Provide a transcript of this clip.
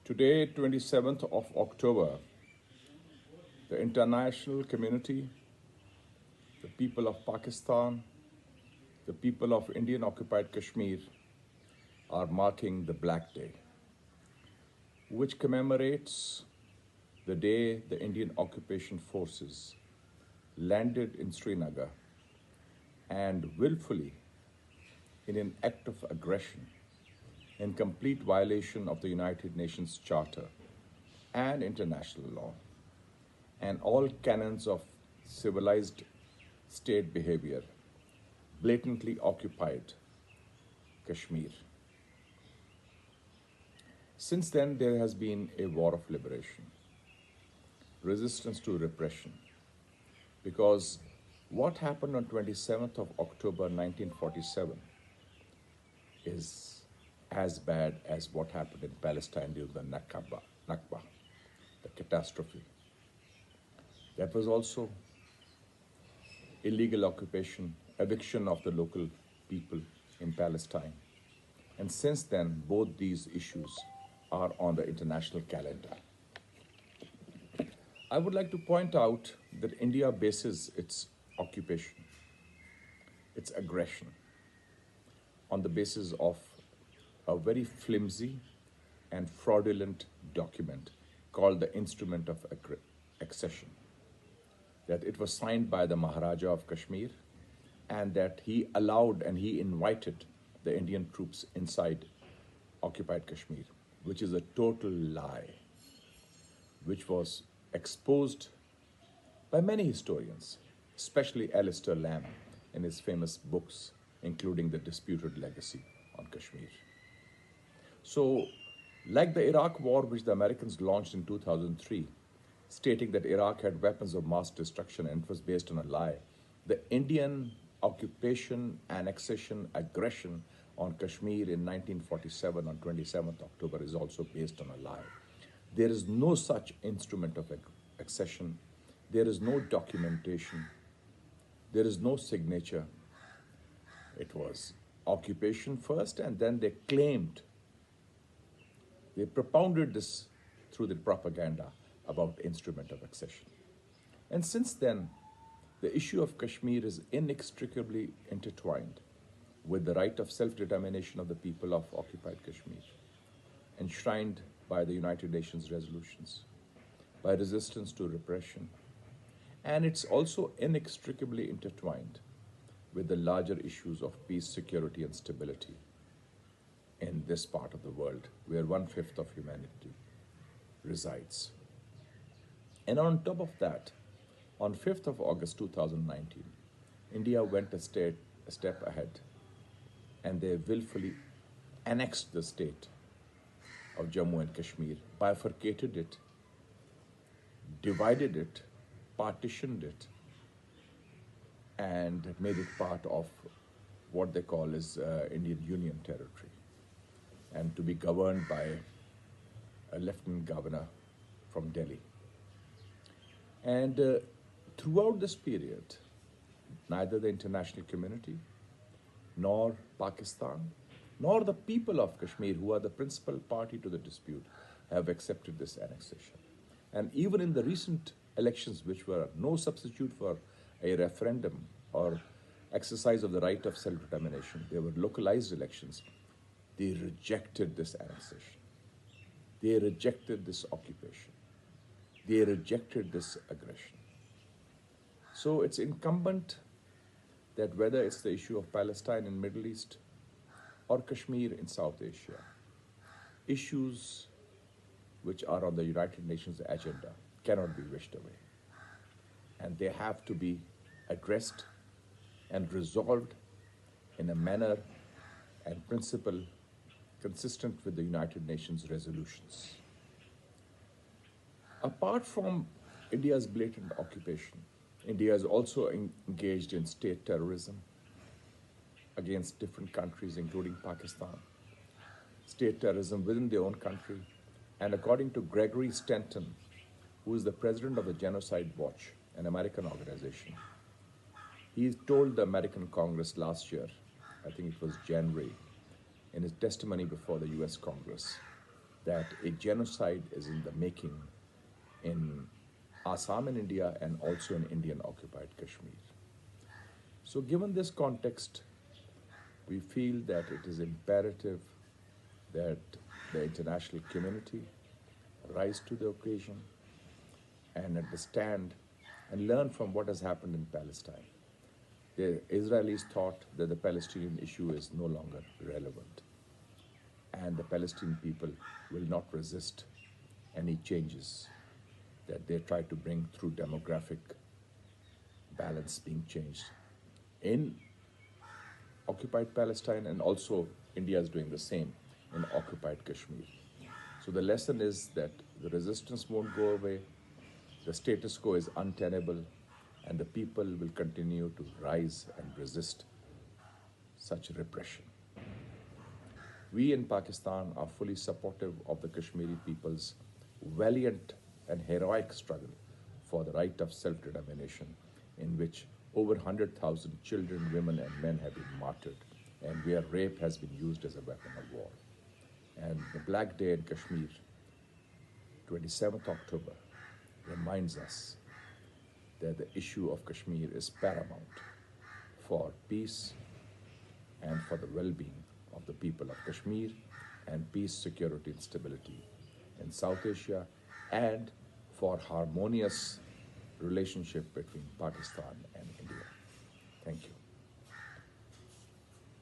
Today, 27th of October, the international community, the people of Pakistan, the people of Indian occupied Kashmir are marking the Black Day, which commemorates the day the Indian occupation forces landed in Srinagar and willfully, in an act of aggression, in complete violation of the United Nations Charter and international law, and all canons of civilized state behavior, blatantly occupied Kashmir. Since then, there has been a war of liberation, resistance to repression, because what happened on 27th of October 1947 is as bad as what happened in Palestine during the Nakba, the catastrophe. That was also illegal occupation, eviction of the local people in Palestine. And since then, both these issues are on the international calendar. I would like to point out that India bases its occupation, its aggression, on the basis of a very flimsy and fraudulent document called the Instrument of Accession. That it was signed by the Maharaja of Kashmir, and that he allowed and he invited the Indian troops inside occupied Kashmir, which is a total lie, which was exposed by many historians, especially Alistair Lamb in his famous books, including The Disputed Legacy on Kashmir. So, like the Iraq War, which the Americans launched in 2003, stating that Iraq had weapons of mass destruction and it was based on a lie, the Indian occupation, annexation, aggression on Kashmir in 1947 on 27th October is also based on a lie. There is no such instrument of accession. There is no documentation. There is no signature. It was occupation first, and then they propounded this through the propaganda about instrument of accession. And since then, the issue of Kashmir is inextricably intertwined with the right of self-determination of the people of occupied Kashmir, enshrined by the United Nations resolutions, by resistance to repression, and it's also inextricably intertwined with the larger issues of peace, security, and stability in this part of the world where 1/5 of humanity resides. And on top of that, on 5th of August 2019, India went a step ahead, and they willfully annexed the state of Jammu and Kashmir, bifurcated it, divided it, partitioned it, and made it part of what they call as Indian Union territory, and to be governed by a lieutenant governor from Delhi. And throughout this period, neither the international community, nor Pakistan, nor the people of Kashmir, who are the principal party to the dispute, have accepted this annexation. And even in the recent elections, which were no substitute for a referendum or exercise of the right of self-determination, they were localized elections, they rejected this annexation. They rejected this occupation. They rejected this aggression. So it's incumbent that whether it's the issue of Palestine in Middle East or Kashmir in South Asia, issues which are on the United Nations agenda cannot be wished away. And they have to be addressed and resolved in a manner and principle consistent with the United Nations resolutions. Apart from India's blatant occupation, India is also engaged in state terrorism against different countries, including Pakistan. State terrorism within their own country. And according to Gregory Stanton, who is the president of the Genocide Watch, an American organization, he told the American Congress last year, I think it was January, in his testimony before the US Congress, that a genocide is in the making in Assam in India and also in Indian occupied Kashmir. So, given this context, we feel that it is imperative that the international community rise to the occasion and understand and learn from what has happened in Palestine. The Israelis thought that the Palestinian issue is no longer relevant, and the Palestinian people will not resist any changes that they try to bring through demographic balance being changed in occupied Palestine, and also India is doing the same in occupied Kashmir. So the lesson is that the resistance won't go away, the status quo is untenable, and the people will continue to rise and resist such repression. We in Pakistan are fully supportive of the Kashmiri people's valiant and heroic struggle for the right of self-determination, in which over 100,000 children, women, and men have been martyred, and where rape has been used as a weapon of war. And the Black Day in Kashmir, 27th October, reminds us that the issue of Kashmir is paramount for peace and for the well-being of the people of Kashmir, and peace, security, and stability in South Asia, and for harmonious relationship between Pakistan and India. Thank you.